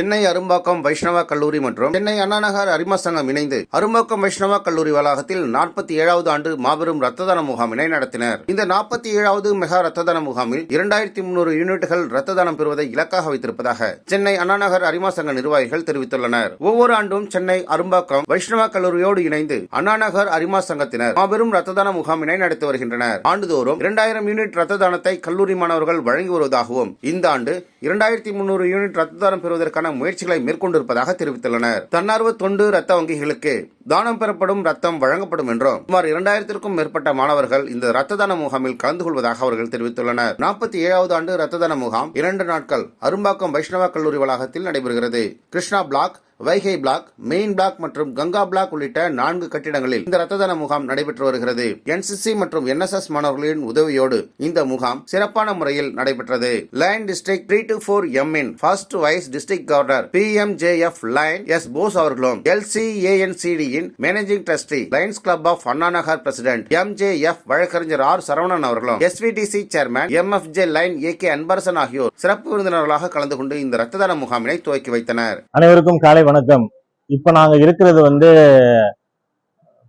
சென்னை அரும்பாக்கம் வைஷ்ணவ கல்லூரி மற்றும் சென்னை அண்ணாநகர் அரிமா சங்கம் இணைந்து அரும்பாக்கம் வைஷ்ணவ கல்லூரி வளாகத்தில் 47வது ஆண்டு மாபெரும் ரத்த தான முகாமினை நடத்தினர். இந்த 47வது மெகா ரத்த தான முகாமில் 2300 யூனிட்டுகள் ரத்த தானம் பெறுவதை இலக்காக வைத்திருப்பதாக சென்னை அண்ணாநகர் அரிமா சங்க நிர்வாகிகள் தெரிவித்துள்ளனர். ஒவ்வொரு ஆண்டும் சென்னை அரும்பாக்கம் வைஷ்ணவ கல்லூரியோடு இணைந்து அண்ணாநகர் அரிமா சங்கத்தினர் மாபெரும் ரத்த தான முகாமினை நடத்தி வருகின்றனர். ஆண்டுதோறும் 2000 யூனிட் ரத்த தானத்தை கல்லூரி மாணவர்கள் வழங்கி வருவதாகவும் இந்த ஆண்டு 2300 யூனிட் ரத்த தானம் பெறுவதற்கான முயற்சிகளை மேற்கொண்டிருப்பதாக தெரிவித்துள்ளனர். தன்னார்வ தொண்டு ரத்த வங்கிகளுக்கு தானம் பெறப்படும் ரத்தம் வழங்கப்படும் என்றும் சுமார் 2000க்கும் மேற்பட்ட மாணவர்கள் இந்த ரத்த தான முகாமில் கலந்து கொள்வதாக அவர்கள் தெரிவித்துள்ளனர். 47வது ஆண்டு ரத்த தான முகாம் 2 நாட்கள் அரும்பாக்கம் வைஷ்ணவ கல்லூரி வளாகத்தில் நடைபெறுகிறது. Krishna block, Vaigai block, main block மற்றும் கங்கா பிளாக் உள்ளிட்ட 4 கட்டிடங்களில் இந்த ரத்த தான முகாம் நடைபெற்று வருகிறது. NCC மற்றும் NSS மாணவர்களின் உதவியோடு இந்த முகாம் சிறப்பான முறையில் நடைபெற்றது. லைன் டிஸ்ட்ரிக்ட் 3-4 இன் first vice district governor PMJF lion S Bose அவர்களும் LCANCD இன் managing trustee lions club of Annanagar president MJF வழக்கறிஞர் R சரவணன் அவர்களும் SVTC chairman MFJ lion AK Anbarasan ஆகியோர் சிறப்பு விருந்தினர்களாக கலந்து கொண்டு இந்த ரத்த தான முகாமினை துவக்கி வைத்தனர். அனைவருக்கும் காலை வணக்கம். இப்ப நாங்க இருக்கிறது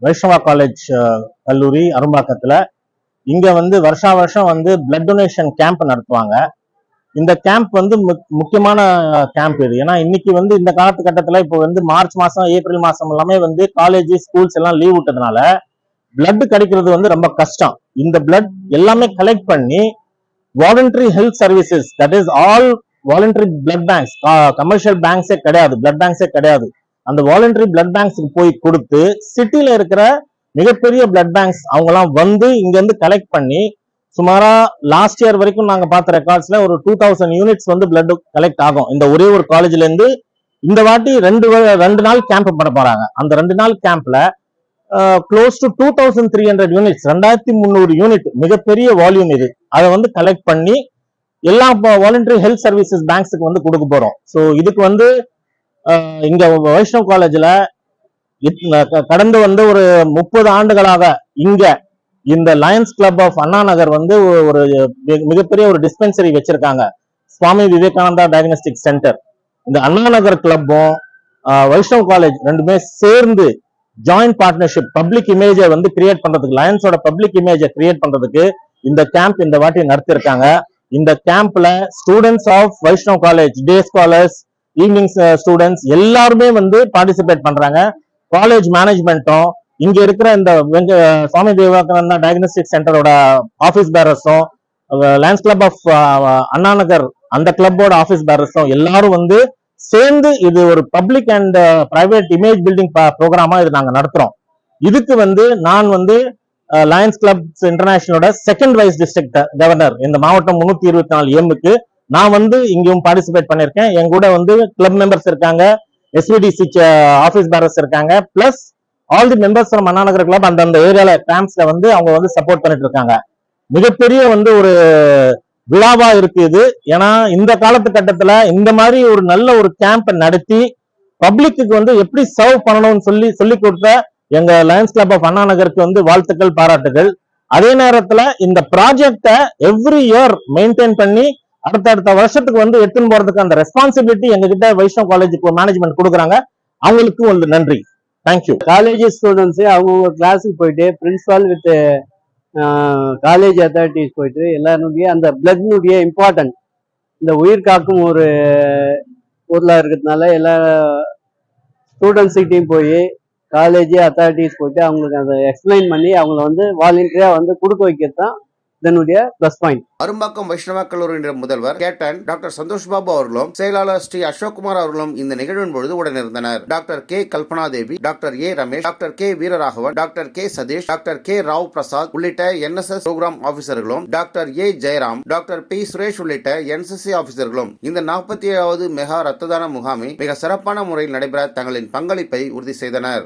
வைஷ்ணவா காலேஜ் கல்லூரி அரும்பாக்கத்துல. இங்க வருஷா வருஷம் பிளட் டொனேஷன் கேம்ப் நடத்துவாங்க. இந்த கேம்ப் முக்கியமான கேம்ப் இது. ஏன்னா இன்னைக்கு இந்த காலகட்டத்துல இப்போ மார்ச் மாசம் ஏப்ரல் மாசம் எல்லாமே காலேஜ் ஸ்கூல்ஸ் எல்லாம் லீவ் விட்டதுனால பிளட் கிடைக்கிறது ரொம்ப கஷ்டம். இந்த பிளட் எல்லாமே கலெக்ட் பண்ணி voluntary health services, that is all voluntary blood banks, commercial பேங்க்ஸே கிடையாது, பிளட் பேங்க்ஸே கிடையாது, அந்த வாலண்டரி பிளட் பேங்க்ஸ்க்கு போய் கொடுத்து சிட்டில இருக்கிற மிகப்பெரிய பிளட் பேங்க்ஸ் அவங்க எல்லாம் இங்க கலெக்ட் பண்ணி சுமாரா லாஸ்ட் இயர் வரைக்கும் நாங்க பார்த்த ரெக்கார்ட்ஸ்ல ஒரு 2000 யூனிட்ஸ் பிளட் கலெக்ட் ஆகும். இந்த ஒரே ஒரு காலேஜ்ல இருந்து இந்த வாட்டி 2 நாள் கேம்ப் பண்ண போறாங்க. அந்த 2 நாள் கேம்ப்ல க்ளோஸ் டு 2300 யூனிட்ஸ், 2300 யூனிட், மிகப்பெரிய வால்யூம் இது. அதை கலெக்ட் பண்ணி எல்லா வாலண்டரி ஹெல்த் சர்வீசஸ் பேங்க்ஸுக்கு கொடுக்க போறோம். ஸோ இதுக்கு இங்க வைஷ்ணவ் காலேஜ்ல கடந்த ஒரு 30 ஆண்டுகளாக இங்க இந்த லயன்ஸ் கிளப் ஆஃப் அண்ணா நகர் ஒரு மிகப்பெரிய ஒரு டிஸ்பென்சரி வச்சிருக்காங்க, சுவாமி விவேகானந்தா டயக்னோஸ்டிக் சென்டர். இந்த அண்ணா நகர் கிளப்பும் வைஷ்ணவ் காலேஜ் ரெண்டுமே சேர்ந்து ஜாயிண்ட் பார்ட்னர்ஷிப் பப்ளிக் இமேஜை கிரியேட் பண்றதுக்கு, லயன்ஸோட பப்ளிக் இமேஜை கிரியேட் பண்றதுக்கு இந்த கேம்ப் இந்த வாட்டி நடத்திருக்காங்க. இந்த கேம்ப்ல students of Vaishnav college, day scholars, evening students எல்லாருமே பார்ட்டிசிபேட் பண்றாங்க. காலேஜ் மேனேஜ்மெண்ட்டும் இங்க இருக்கிற இந்த சுவாமி விவேகானந்தா டயக்னோஸ்டிக் சென்டரோட ஆபீஸ் பேரர்ஸும், Lions club of Anna Nagar அந்த கிளப்போட ஆபீஸ் பேரர்ஸும் எல்லாரும் சேர்ந்து இது ஒரு public and private image building ப்ரோக்ராமா இது நாங்க நடத்துறோம். இதுக்கு நான் லயன்ஸ் கிளப்ஸ் இன்டர்நேஷனலோட செகண்ட் வைஸ் டிஸ்ட்ரிக்ட் கவர்னர் இந்த மாவட்டம் 324 எம்முக்கு நான் இங்கேயும் பார்ட்டிசிபேட் பண்ணிருக்கேன். என் கூட கிளப் மெம்பர்ஸ் இருக்காங்க, SVTC ஆபீஸ் பேரர்ஸ் இருக்காங்க, plus all the members from Anna Nagar club அந்த ஏரியால கேம்ப்ஸ்ல அவங்க சப்போர்ட் பண்ணிட்டு இருக்காங்க. மிகப்பெரிய ஒரு விழாவா இருக்கு இது. ஏன்னா இந்த காலகட்டத்துல இந்த மாதிரி ஒரு நல்ல ஒரு கேம்ப் நடத்தி பப்ளிக்கு எப்படி சர்வ் பண்ணணும்னு சொல்லி கொடுத்த எங்க லயன்ஸ் கிளப் ஆஃப் அண்ணா நகருக்கு வாழ்த்துக்கள், பாராட்டுகள். அதே நேரத்துல இந்த ப்ராஜெக்ட எவ்ரி இயர் மெயின்டைன் பண்ணி அடுத்த வருஷத்துக்கு எடுத்துன்னு போறதுக்கு அந்த ரெஸ்பான்சிபிலிட்டி எங்ககிட்ட வைஷ்ணவ் காலேஜுக்கு மேனேஜ்மெண்ட் கொடுக்குறாங்க. அவங்களுக்கு நன்றி. தேங்க்யூ. காலேஜ் ஸ்டூடெண்ட்ஸ் அவங்க கிளாஸுக்கு போயிட்டு பிரின்சிபால் வித் காலேஜ் அத்தாரிட்டிஸ் போயிட்டு எல்லாருடைய அந்த பிளட்னுடைய இம்பார்ட்டன்ட், இந்த உயிர் காக்கும் ஒரு பொருளாக இருக்கிறதுனால எல்லா ஸ்டூடெண்ட்ஸுக்கிட்டையும் போய் காலேஜ் அத்தாரிட்டிஸ் போயிட்டு அவங்களுக்கு அதை எக்ஸ்பிளைன் பண்ணி அவங்கள வாலண்டியரா கொடுக்க வைக்கிறது தான் இதனுடைய பிளஸ் பாயிண்ட். அரும்பாக்கம் வைஷ்ணவ கல்லூரியின் முதல்வர் கேப்டன் டாக்டர் சந்தோஷ் பாபு அவர்களும் செயலாளர் ஸ்ரீ அசோக்குமார் அவர்களும் இந்த நிகழ்வின் பொழுது உடனிருந்தனர். Doctor K Kalpana Devi, doctor A Ramesh, doctor K Veeraraghavan, doctor K Satish, doctor K Rao Prasad உள்ளிட்ட NSS ப்ரோக்ராம் ஆபீசர்களும், doctor A Jayaram, doctor P Suresh உள்ளிட்ட NCC ஆபீசர்களும் இந்த 47வது மெகா ரத்த தான முகாமை மிக சிறப்பான முறையில் நடைபெற தங்களின் பங்களிப்பை உறுதி செய்தனர்.